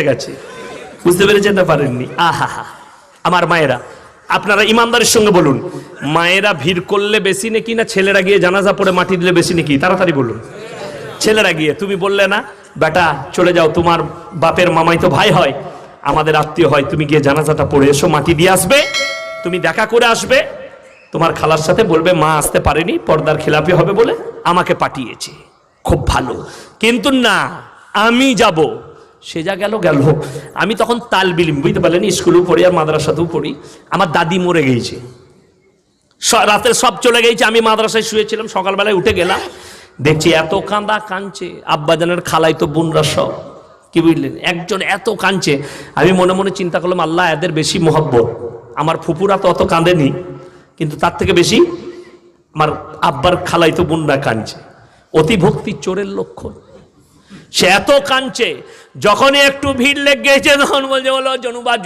গেছে, বুঝতে পেরেছেন না পারেননি? আহা হা, আমার মায়েরা, আপনারা ইমানদারের সঙ্গে বলুন, মায়েরা ভিড় করলে বেশি নাকি না ছেলেরা গিয়ে জানাজা পড়ে মাটি দিলে বেশি নাকি? তাড়াতাড়ি বলুন। ছেলেরা গিয়ে, তুমি বললে না বেটা চলে যাও, তোমার বাপের মামাই তো ভাই হয়, আমাদের আত্মীয় হয়, তুমি গিয়ে জানাজাটা পড়ে এসো, মাটি দিয়ে আসবে, তুমি দেখা করে আসবে, তোমার খালার সাথে বলবে মা আসতে পারেনি, পর্দার খেলাপি হবে বলে আমাকে পাঠিয়েছে, খুব ভালো। কিন্তু না, আমি যাব, সে যা গেল গেল। আমি তখন তালবিলিম, বুঝতে পারলেন, স্কুলেও পড়ি আর মাদ্রাসাতেও পড়ি। আমার দাদি মরে গিয়েছে, রাতের সব চলে গেছে, আমি মাদ্রাসায় শুয়েছিলাম, সকালবেলায় উঠে গেলাম, দেখছি এত কাঁদা কাঁদছে, আব্বাজানের খালাই তো বোনরা সব, কি বুঝলেন, একজন এত কাঁদছে। আমি মনে মনে চিন্তা করলাম, আল্লাহ এদের বেশি মহব্বত, আমার ফুপুরা তো অত কাঁদেনি, কিন্তু তার থেকে বেশি আমার আব্বার খালাই তো বোনরা কাঁদছে। অতি ভক্তি চোরের লক্ষণ। সে এত কাঁদছে, যখনই একটু ভিড় লেগে গেছে তখন বলছে, বলো জনুবা